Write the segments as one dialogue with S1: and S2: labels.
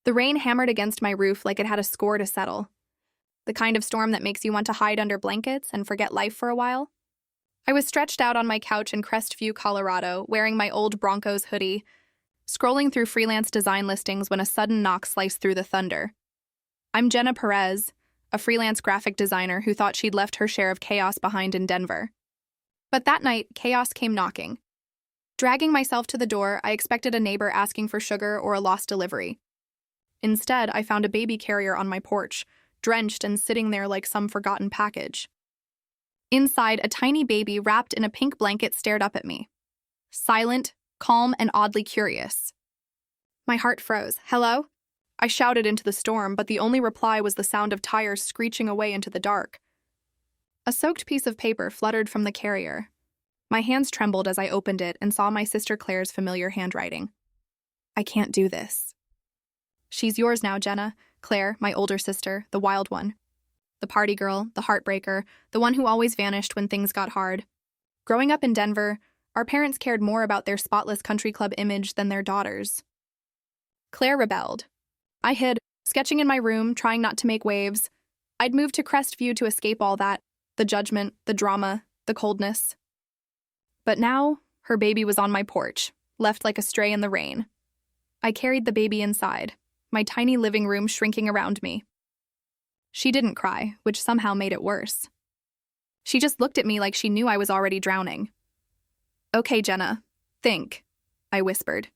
S1: The rain hammered against my roof like it had a score to settle. The kind of storm that makes you want to hide under blankets and forget life for a while. I was stretched out on my couch in Crestview, Colorado, wearing my old Broncos hoodie, scrolling through freelance design listings when a sudden knock sliced through the thunder. I'm Jenna Perez, a freelance graphic designer who thought she'd left her share of chaos behind in Denver. But that night, chaos came knocking. Dragging myself to the door, I expected a neighbor asking for sugar or a lost delivery. Instead, I found a baby carrier on my porch, drenched and sitting there like some forgotten package. Inside, a tiny baby wrapped in a pink blanket stared up at me. Silent, calm, and oddly curious. My heart froze. "Hello?" I shouted into the storm, but the only reply was the sound of tires screeching away into the dark. A soaked piece of paper fluttered from the carrier. My hands trembled as I opened it and saw my sister Claire's familiar handwriting. "I can't do this." "She's yours now, Jenna." Claire, my older sister, the wild one. The party girl, the heartbreaker, the one who always vanished when things got hard. Growing up in Denver, our parents cared more about their spotless country club image than their daughters. Claire rebelled. I hid, sketching in my room, trying not to make waves. I'd moved to Crestview to escape all that, the judgment, the drama, the coldness. But now, her baby was on my porch, left like a stray in the rain. I carried the baby inside, my tiny living room shrinking around me. She didn't cry, which somehow made it worse. She just looked at me like she knew I was already drowning. "Okay, Jenna, think," I whispered,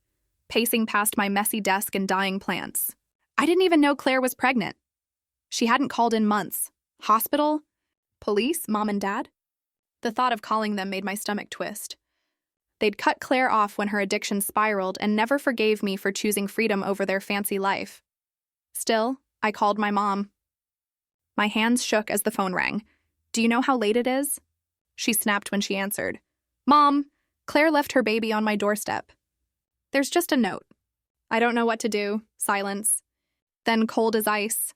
S1: pacing past my messy desk and dying plants. I didn't even know Claire was pregnant. She hadn't called in months. Hospital? Police? Mom and Dad? The thought of calling them made my stomach twist. They'd cut Claire off when her addiction spiraled and never forgave me for choosing freedom over their fancy life. Still, I called my mom. My hands shook as the phone rang. "Do you know how late it is?" She snapped when she answered. "Mom, Claire left her baby on my doorstep." "There's just a note." I don't know what to do. Silence. Then cold as ice.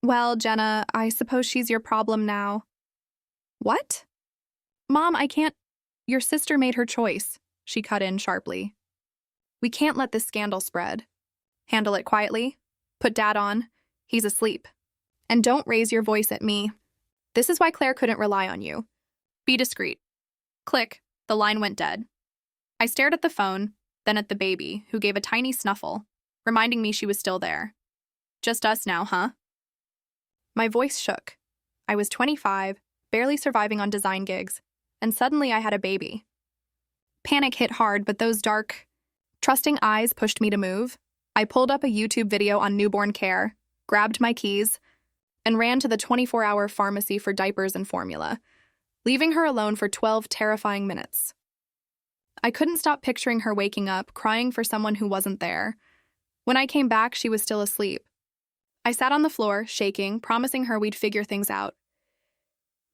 S1: "Well, Jenna, I suppose she's your problem now." "What?" "Mom, I can't—" "Your sister made her choice," she cut in sharply. "We can't let this scandal spread. Handle it quietly. Put Dad on. He's asleep. And don't raise your voice at me. This is why Claire couldn't rely on you. Be discreet." Click. The line went dead. I stared at the phone, then at the baby, who gave a tiny snuffle, reminding me she was still there. "Just us now, huh?" My voice shook. I was 25, barely surviving on design gigs, and suddenly I had a baby. Panic hit hard, but those dark, trusting eyes pushed me to move. I pulled up a YouTube video on newborn care, grabbed my keys, and ran to the 24-hour pharmacy for diapers and formula, leaving her alone for 12 terrifying minutes. I couldn't stop picturing her waking up, crying for someone who wasn't there. When I came back, she was still asleep. I sat on the floor, shaking, promising her we'd figure things out.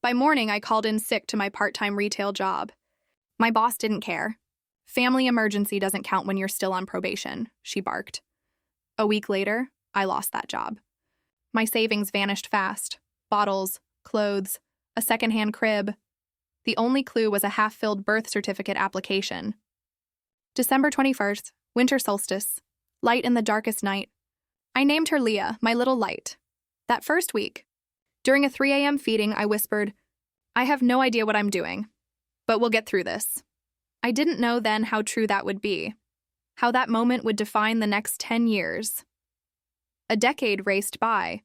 S1: By morning, I called in sick to my part-time retail job. My boss didn't care. "Family emergency doesn't count when you're still on probation," she barked. A week later, I lost that job. My savings vanished fast. Bottles, clothes, a secondhand crib. The only clue was a half-filled birth certificate application. December 21st, winter solstice. Light in the darkest night. I named her Leah, my little light. That first week, during a 3 a.m. feeding, I whispered, "I have no idea what I'm doing, but we'll get through this." I didn't know then how true that would be, how that moment would define the next 10 years. A decade raced by.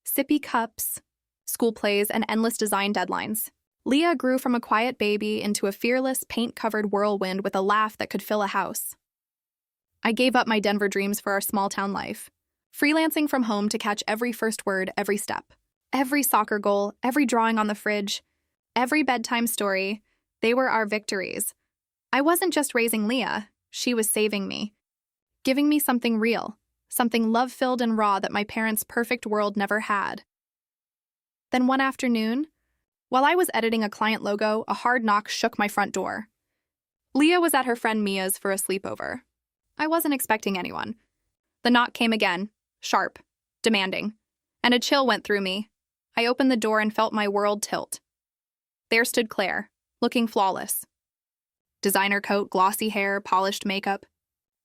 S1: Sippy cups, school plays, and endless design deadlines. Leah grew from a quiet baby into a fearless, paint-covered whirlwind with a laugh that could fill a house. I gave up my Denver dreams for our small-town life, freelancing from home to catch every first word, every step. Every soccer goal, every drawing on the fridge, every bedtime story, they were our victories. I wasn't just raising Leah, she was saving me, giving me something real, something love-filled and raw that my parents' perfect world never had. Then one afternoon, while I was editing a client logo, a hard knock shook my front door. Leah was at her friend Mia's for a sleepover. I wasn't expecting anyone. The knock came again, sharp, demanding, and a chill went through me. I opened the door and felt my world tilt. There stood Claire, looking flawless. Designer coat, glossy hair, polished makeup.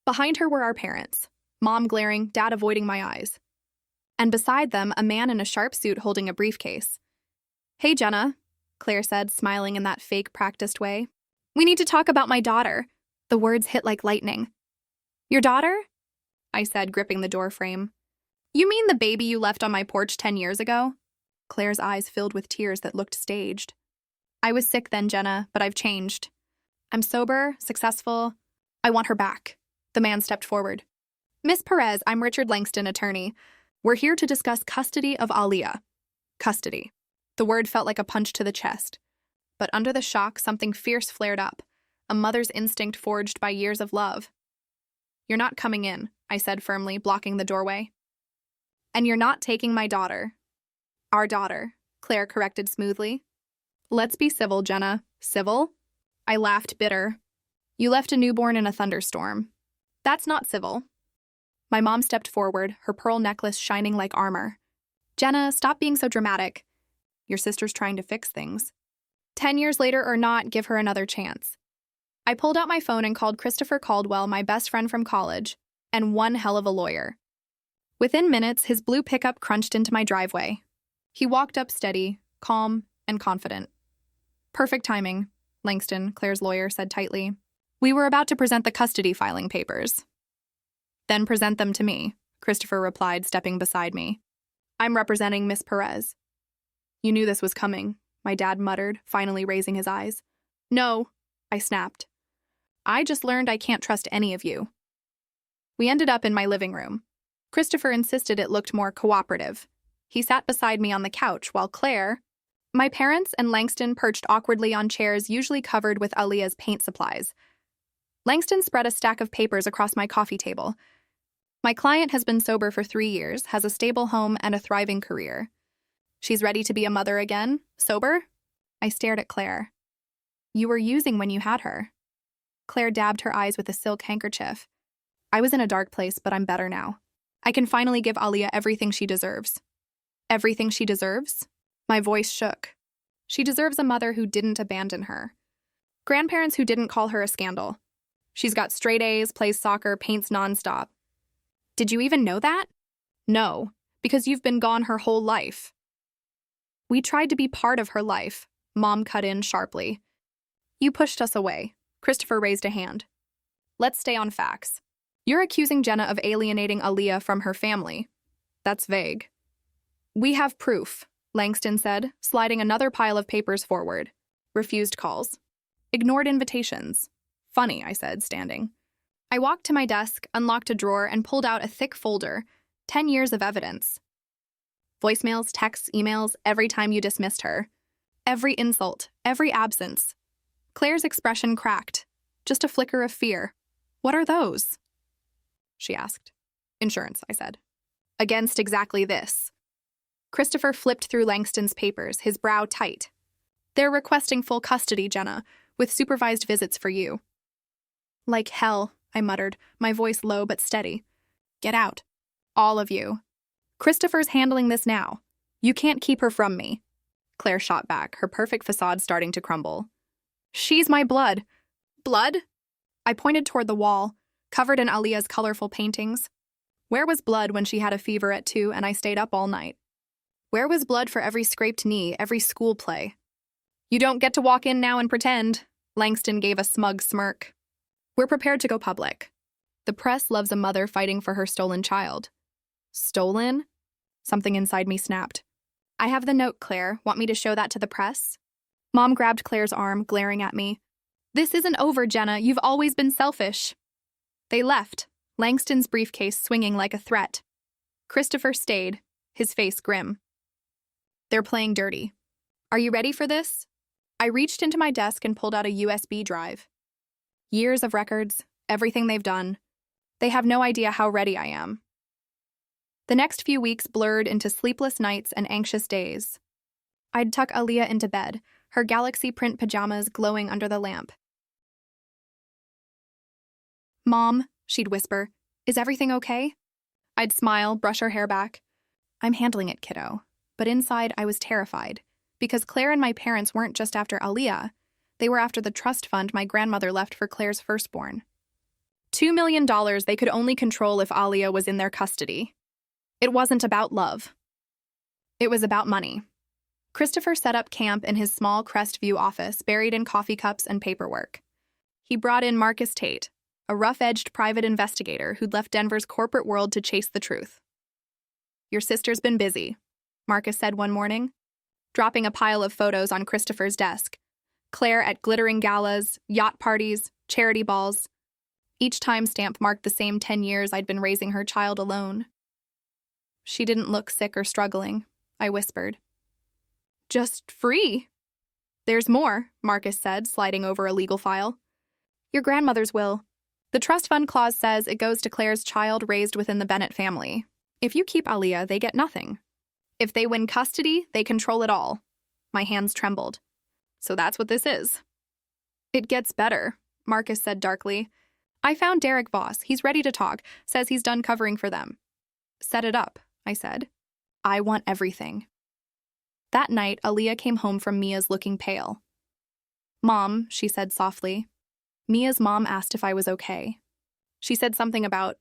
S1: Behind her were our parents, Mom glaring, Dad avoiding my eyes. And beside them, a man in a sharp suit holding a briefcase. "Hey, Jenna," Claire said, smiling in that fake, practiced way. "We need to talk about my daughter." The words hit like lightning. "Your daughter?" I said, gripping the door frame. "You mean the baby you left on my porch 10 years ago?" Claire's eyes filled with tears that looked staged. "I was sick then, Jenna, but I've changed. I'm sober, successful. I want her back." The man stepped forward. "Miss Perez, I'm Richard Langston, attorney. We're here to discuss custody of Aaliyah." Custody. The word felt like a punch to the chest. But under the shock, something fierce flared up, a mother's instinct forged by years of love. "You're not coming in," I said firmly, blocking the doorway. "And you're not taking my daughter." "Our daughter," Claire corrected smoothly. "Let's be civil, Jenna." "Civil?" I laughed, bitter. "You left a newborn in a thunderstorm. That's not civil." My mom stepped forward, her pearl necklace shining like armor. "Jenna, stop being so dramatic. Your sister's trying to fix things. 10 years later or not, give her another chance." I pulled out my phone and called Christopher Caldwell, my best friend from college, and one hell of a lawyer. Within minutes, his blue pickup crunched into my driveway. He walked up steady, calm, and confident. "Perfect timing," Langston, Claire's lawyer, said tightly. "We were about to present the custody filing papers." "Then present them to me," Christopher replied, stepping beside me. "I'm representing Miss Perez." "You knew this was coming," my dad muttered, finally raising his eyes. "No," I snapped. "I just learned I can't trust any of you." We ended up in my living room. Christopher insisted it looked more cooperative. He sat beside me on the couch while Claire, my parents, and Langston perched awkwardly on chairs usually covered with Aaliyah's paint supplies. Langston spread a stack of papers across my coffee table. "My client has been sober for 3 years, has a stable home and a thriving career. She's ready to be a mother again? Sober?" I stared at Claire. "You were using when you had her." Claire dabbed her eyes with a silk handkerchief. "I was in a dark place, but I'm better now. I can finally give Aaliyah everything she deserves." "Everything she deserves?" My voice shook. "She deserves a mother who didn't abandon her. Grandparents who didn't call her a scandal. She's got straight A's, plays soccer, paints nonstop." "Did you even know that?" "No, because you've been gone her whole life." "We tried to be part of her life," Mom cut in sharply. "You pushed us away." Christopher raised a hand. "Let's stay on facts. You're accusing Jenna of alienating Aaliyah from her family. That's vague." "We have proof," Langston said, sliding another pile of papers forward. "Refused calls. Ignored invitations." "Funny," I said, standing. I walked to my desk, unlocked a drawer, and pulled out a thick folder, 10 years of evidence. Voicemails, texts, emails, every time you dismissed her. Every insult, every absence. Claire's expression cracked. Just a flicker of fear. "What are those?" she asked. "Insurance," I said. "Against exactly this." Christopher flipped through Langston's papers, his brow tight. "They're requesting full custody, Jenna, with supervised visits for you." "Like hell," I muttered, my voice low but steady. "Get out. All of you. Christopher's handling this now. You can't keep her from me." Claire shot back, her perfect facade starting to crumble. "She's my blood." "Blood?" I pointed toward the wall, covered in Aaliyah's colorful paintings. Where was blood when she had a fever at 2 and I stayed up all night? Where was blood for every scraped knee, every school play? "You don't get to walk in now and pretend," Langston gave a smug smirk. "We're prepared to go public. The press loves a mother fighting for her stolen child." "Stolen?" Something inside me snapped. "I have the note, Claire. Want me to show that to the press?" Mom grabbed Claire's arm, glaring at me. "This isn't over, Jenna. You've always been selfish." They left, Langston's briefcase swinging like a threat. Christopher stayed, his face grim. "They're playing dirty. Are you ready for this?" I reached into my desk and pulled out a USB drive. Years of records, everything they've done. They have no idea how ready I am. The next few weeks blurred into sleepless nights and anxious days. I'd tuck Aaliyah into bed, her galaxy print pajamas glowing under the lamp. "Mom," she'd whisper, "is everything okay?" I'd smile, brush her hair back. "I'm handling it, kiddo." But inside, I was terrified, because Claire and my parents weren't just after Aaliyah. They were after the trust fund my grandmother left for Claire's firstborn. $2 million they could only control if Alia was in their custody. It wasn't about love. It was about money. Christopher set up camp in his small Crestview office, buried in coffee cups and paperwork. He brought in Marcus Tate, a rough-edged private investigator who'd left Denver's corporate world to chase the truth. "Your sister's been busy," Marcus said one morning, dropping a pile of photos on Christopher's desk. Claire at glittering galas, yacht parties, charity balls. Each timestamp marked the same 10 years I'd been raising her child alone. "She didn't look sick or struggling," I whispered. "Just free." "There's more," Marcus said, sliding over a legal file. "Your grandmother's will. The trust fund clause says it goes to Claire's child raised within the Bennett family. If you keep Alia, they get nothing. If they win custody, they control it all." My hands trembled. "So that's what this is." "It gets better," Marcus said darkly. "I found Derek Voss. He's ready to talk. Says he's done covering for them." "Set it up," I said. "I want everything." That night, Alia came home from Mia's looking pale. "Mom," she said softly. Mia's mom asked if I was okay. She said something about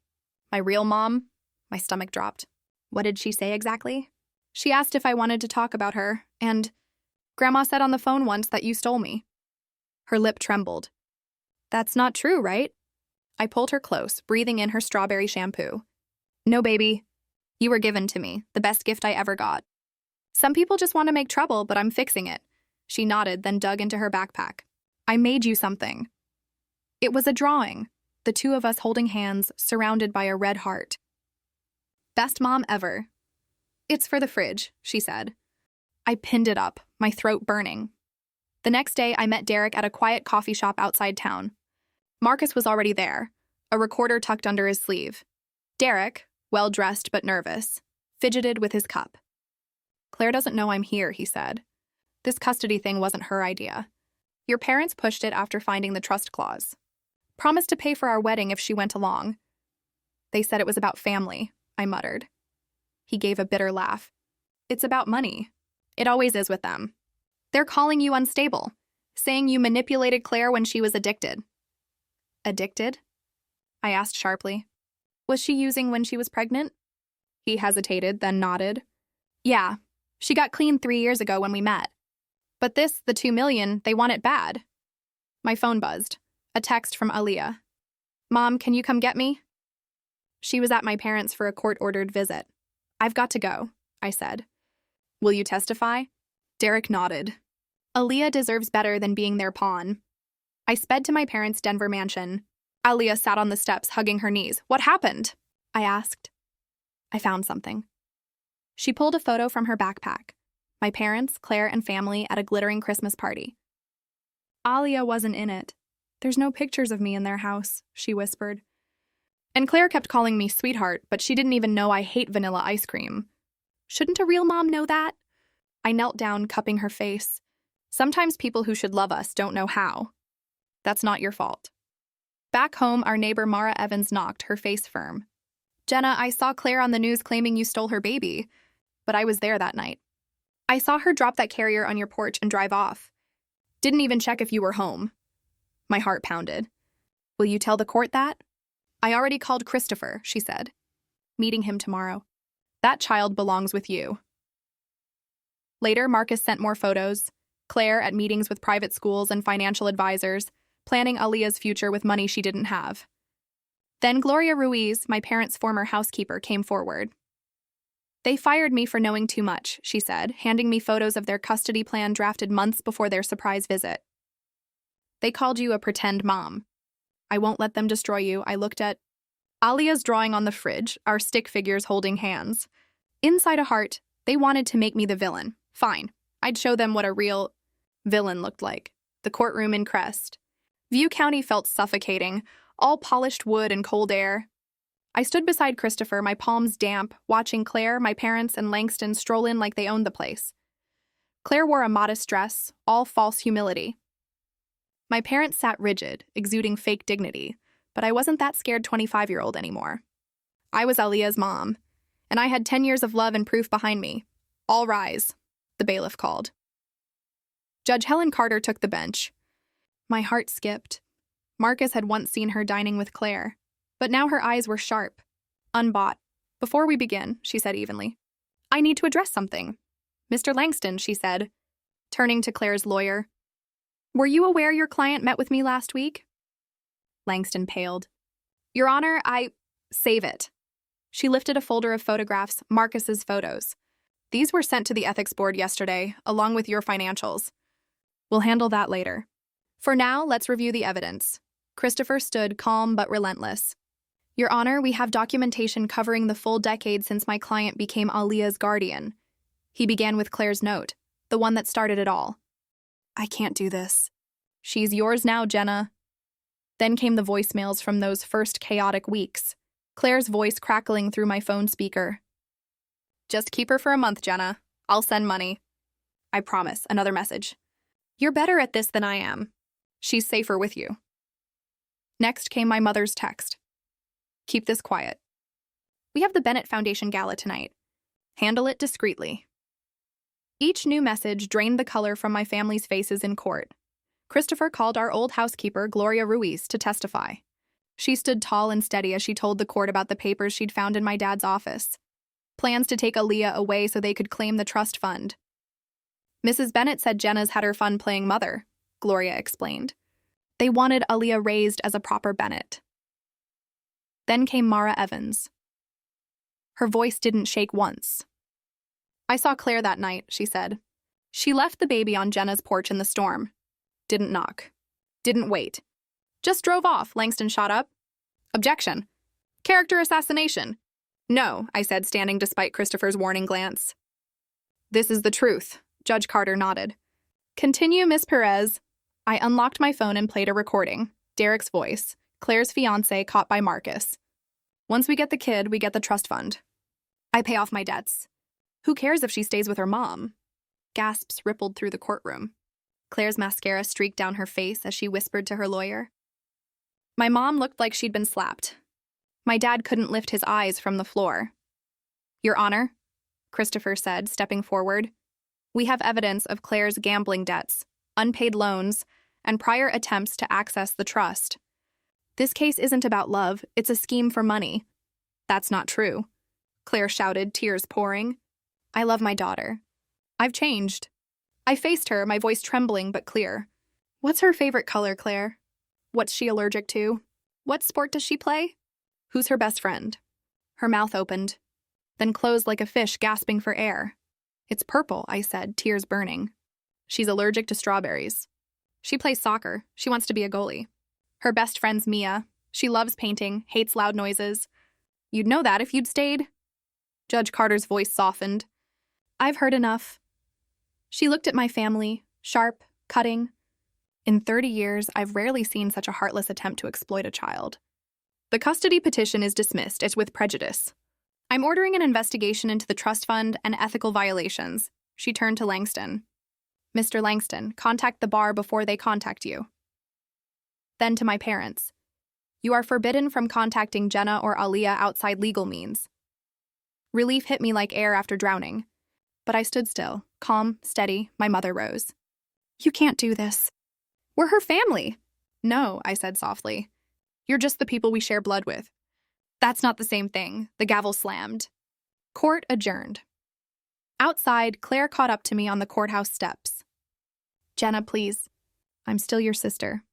S1: my real mom. My stomach dropped. What did she say exactly? She asked if I wanted to talk about her, and Grandma said on the phone once that you stole me. Her lip trembled. "That's not true, right?" I pulled her close, breathing in her strawberry shampoo. "No, baby. You were given to me, the best gift I ever got. Some people just want to make trouble, but I'm fixing it." She nodded, then dug into her backpack. "I made you something." It was a drawing, the two of us holding hands, surrounded by a red heart. "Best mom ever." "It's for the fridge," she said. I pinned it up, my throat burning. The next day, I met Derek at a quiet coffee shop outside town. Marcus was already there, a recorder tucked under his sleeve. Derek, well-dressed but nervous, fidgeted with his cup. "Claire doesn't know I'm here," he said. "This custody thing wasn't her idea. Your parents pushed it after finding the trust clause. Promised to pay for our wedding if she went along. They said it was about family," I muttered. He gave a bitter laugh. "It's about money. It always is with them. They're calling you unstable, saying you manipulated Claire when she was addicted." "Addicted?" I asked sharply. "Was she using when she was pregnant?" He hesitated, then nodded. "Yeah, she got clean 3 years ago when we met. But this, the $2 million, they want it bad." My phone buzzed. A text from Alia. "Mom, can you come get me?" She was at my parents' for a court-ordered visit. "I've got to go," I said. "Will you testify?" Derek nodded. Alia deserves better than being their pawn. I sped to my parents' Denver mansion. Alia sat on the steps, hugging her knees. "What happened?" I asked. "I found something." She pulled a photo from her backpack. My parents, Claire, and family at a glittering Christmas party. "Alia wasn't in it. There's no pictures of me in their house," she whispered. "And Claire kept calling me sweetheart, but she didn't even know I hate vanilla ice cream. Shouldn't a real mom know that?" I knelt down, cupping her face. "Sometimes people who should love us don't know how. That's not your fault." Back home, our neighbor Mara Evans knocked, her face firm. "Jenna, I saw Claire on the news claiming you stole her baby, but I was there that night. I saw her drop that carrier on your porch and drive off. Didn't even check if you were home." My heart pounded. "Will you tell the court that?" "I already called Christopher," she said. "Meeting him tomorrow. That child belongs with you." Later, Marcus sent more photos. Claire at meetings with private schools and financial advisors, planning Alia's future with money she didn't have. Then Gloria Ruiz, my parents' former housekeeper, came forward. "They fired me for knowing too much," she said, handing me photos of their custody plan drafted months before their surprise visit. "They called you a pretend mom. I won't let them destroy you." I looked at Alia's drawing on the fridge, our stick figures holding hands. Inside a heart, they wanted to make me the villain. Fine. I'd show them what a real villain looked like. The courtroom in Crest. View County felt suffocating, all polished wood and cold air. I stood beside Christopher, my palms damp, watching Claire, my parents, and Langston stroll in like they owned the place. Claire wore a modest dress, all false humility. My parents sat rigid, exuding fake dignity, but I wasn't that scared 25-year-old anymore. I was Alia's mom, and I had 10 years of love and proof behind me. "All rise," the bailiff called. Judge Helen Carter took the bench. My heart skipped. Marcus had once seen her dining with Claire. But now her eyes were sharp. Unbought. Before we begin, she said evenly, I need to address something. Mr. Langston, she said, turning to Claire's lawyer. Were you aware your client met with me last week? Langston paled. Your Honor, Save it. She lifted a folder of photographs, Marcus's photos. These were sent to the ethics board yesterday, along with your financials. We'll handle that later. For now, let's review the evidence. Christopher stood calm but relentless. Your Honor, we have documentation covering the full decade since my client became Aaliyah's guardian. He began with Claire's note, the one that started it all. I can't do this. She's yours now, Jenna. Then came the voicemails from those first chaotic weeks, Claire's voice crackling through my phone speaker. Just keep her for a month, Jenna. I'll send money. I promise. Another message. You're better at this than I am. She's safer with you. Next came my mother's text. Keep this quiet. We have the Bennett Foundation Gala tonight. Handle it discreetly. Each new message drained the color from my family's faces in court. Christopher called our old housekeeper, Gloria Ruiz, to testify. She stood tall and steady as she told the court about the papers she'd found in my dad's office. Plans to take Aaliyah away so they could claim the trust fund. Mrs. Bennett said Jenna's had her fun playing mother, Gloria explained. They wanted Aaliyah raised as a proper Bennett. Then came Mara Evans. Her voice didn't shake once. I saw Claire that night, she said. She left the baby on Jenna's porch in the storm. Didn't knock. Didn't wait. Just drove off, Langston shot up. Objection. Character assassination. No, I said, standing despite Christopher's warning glance. This is the truth, Judge Carter nodded. Continue, Miss Perez. I unlocked my phone and played a recording. Derek's voice, Claire's fiancé caught by Marcus. Once we get the kid, we get the trust fund. I pay off my debts. Who cares if she stays with her mom? Gasps rippled through the courtroom. Claire's mascara streaked down her face as she whispered to her lawyer. My mom looked like she'd been slapped. My dad couldn't lift his eyes from the floor. Your Honor, Christopher said, stepping forward, we have evidence of Claire's gambling debts, unpaid loans, and prior attempts to access the trust. This case isn't about love, it's a scheme for money. That's not true, Claire shouted, tears pouring. I love my daughter. I've changed. I faced her, my voice trembling but clear. What's her favorite color, Claire? What's she allergic to? What sport does she play? Who's her best friend? Her mouth opened, then closed like a fish gasping for air. It's purple, I said, tears burning. She's allergic to strawberries. She plays soccer. She wants to be a goalie. Her best friend's Mia. She loves painting, hates loud noises. You'd know that if you'd stayed. Judge Carter's voice softened. I've heard enough. She looked at my family, sharp, cutting. In 30 years, I've rarely seen such a heartless attempt to exploit a child. The custody petition is dismissed as with prejudice. I'm ordering an investigation into the trust fund and ethical violations. She turned to Langston. Mr. Langston, contact the bar before they contact you. Then to my parents. You are forbidden from contacting Jenna or Aaliyah outside legal means. Relief hit me like air after drowning. But I stood still, calm, steady. My mother rose. You can't do this. We're her family. No, I said softly. You're just the people we share blood with. That's not the same thing. The gavel slammed. Court adjourned. Outside, Claire caught up to me on the courthouse steps. Jenna, please. I'm still your sister.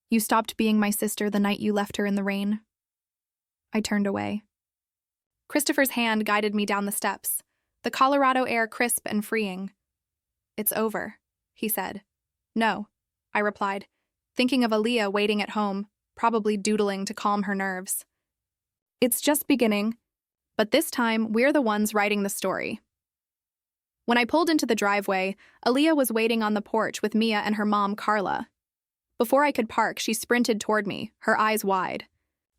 S1: You stopped being my sister the night you left her in the rain. I turned away. Christopher's hand guided me down the steps, the Colorado air crisp and freeing. It's over, he said. No, I replied, thinking of Aaliyah waiting at home, probably doodling to calm her nerves. It's just beginning, but this time we're the ones writing the story. When I pulled into the driveway, Aaliyah was waiting on the porch with Mia and her mom, Carla. Before I could park, she sprinted toward me, her eyes wide.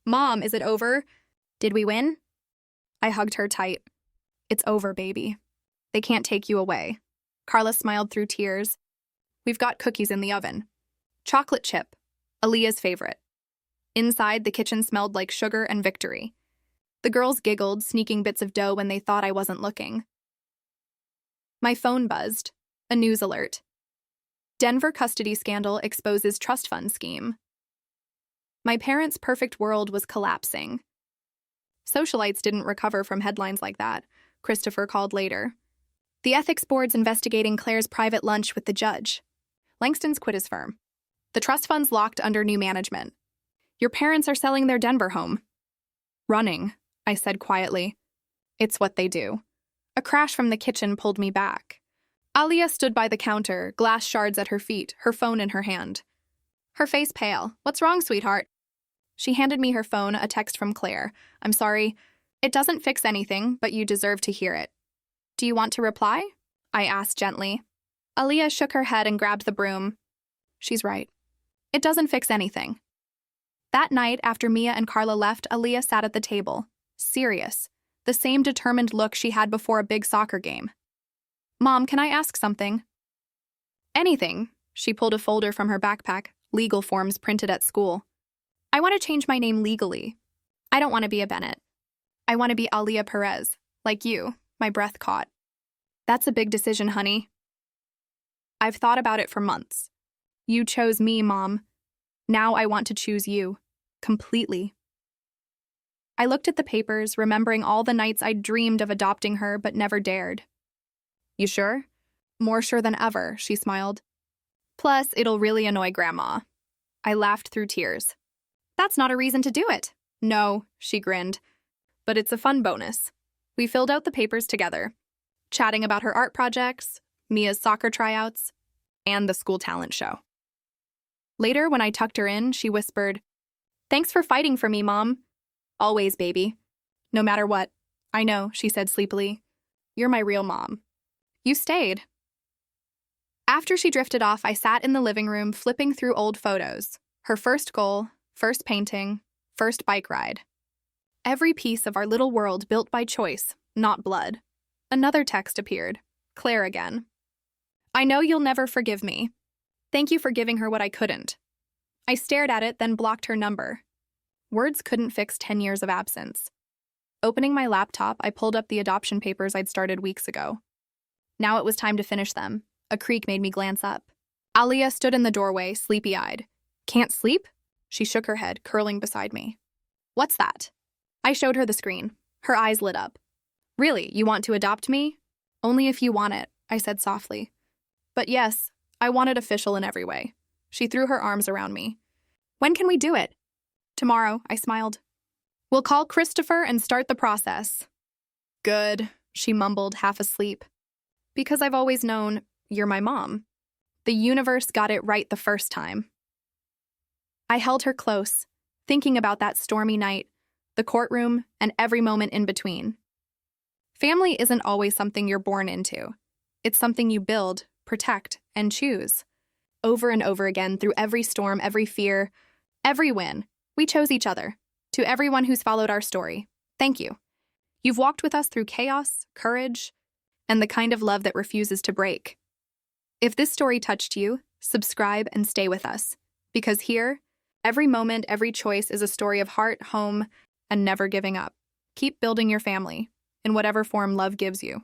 S1: Mom, is it over? Did we win? I hugged her tight. It's over, baby. They can't take you away. Carla smiled through tears. We've got cookies in the oven. Chocolate chip, Aaliyah's favorite. Inside, the kitchen smelled like sugar and victory. The girls giggled, sneaking bits of dough when they thought I wasn't looking. My phone buzzed. A news alert. Denver custody scandal exposes trust fund scheme. My parents' perfect world was collapsing. Socialites didn't recover from headlines like that, Christopher called later. The ethics board's investigating Claire's private lunch with the judge. Langston's quit his firm. The trust fund's locked under new management. Your parents are selling their Denver home. Running, I said quietly. It's what they do. A crash from the kitchen pulled me back. Alia stood by the counter, glass shards at her feet, her phone in her hand. Her face pale. What's wrong, sweetheart? She handed me her phone, a text from Claire. I'm sorry. It doesn't fix anything, but you deserve to hear it. Do you want to reply? I asked gently. Alia shook her head and grabbed the broom. She's right. It doesn't fix anything. That night, after Mia and Carla left, Alia sat at the table, serious, the same determined look she had before a big soccer game. Mom, can I ask something? Anything. She pulled a folder from her backpack, legal forms printed at school. I want to change my name legally. I don't want to be a Bennett. I want to be Alia Perez, like you. My breath caught. That's a big decision, honey. I've thought about it for months. You chose me, Mom. Now I want to choose you. Completely. I looked at the papers, remembering all the nights I'd dreamed of adopting her but never dared. You sure? More sure than ever, she smiled. Plus, it'll really annoy Grandma. I laughed through tears. That's not a reason to do it. No, she grinned. But it's a fun bonus. We filled out the papers together, chatting about her art projects, Mia's soccer tryouts, and the school talent show. Later, when I tucked her in, she whispered, Thanks for fighting for me, Mom. Always, baby. No matter what. I know, she said sleepily. You're my real mom. You stayed. After she drifted off, I sat in the living room flipping through old photos. Her first goal, first painting, first bike ride. Every piece of our little world built by choice, not blood. Another text appeared. Claire again. I know you'll never forgive me. Thank you for giving her what I couldn't. I stared at it, then blocked her number. Words couldn't fix 10 years of absence. Opening my laptop, I pulled up the adoption papers I'd started weeks ago. Now it was time to finish them. A creak made me glance up. Alia stood in the doorway, sleepy-eyed. Can't sleep? She shook her head, curling beside me. What's that? I showed her the screen. Her eyes lit up. Really, you want to adopt me? Only if you want it, I said softly. But yes, I want it official in every way. She threw her arms around me. When can we do it? Tomorrow, I smiled. We'll call Christopher and start the process. Good, she mumbled, half asleep. Because I've always known you're my mom. The universe got it right the first time. I held her close, thinking about that stormy night, the courtroom, and every moment in between. Family isn't always something you're born into. It's something you build, protect, and choose. Over and over again, through every storm, every fear, every win, we chose each other. To everyone who's followed our story, thank you. You've walked with us through chaos, courage, and the kind of love that refuses to break. If this story touched you, subscribe and stay with us. Because here, every moment, every choice is a story of heart, home, and never giving up. Keep building your family, in whatever form love gives you.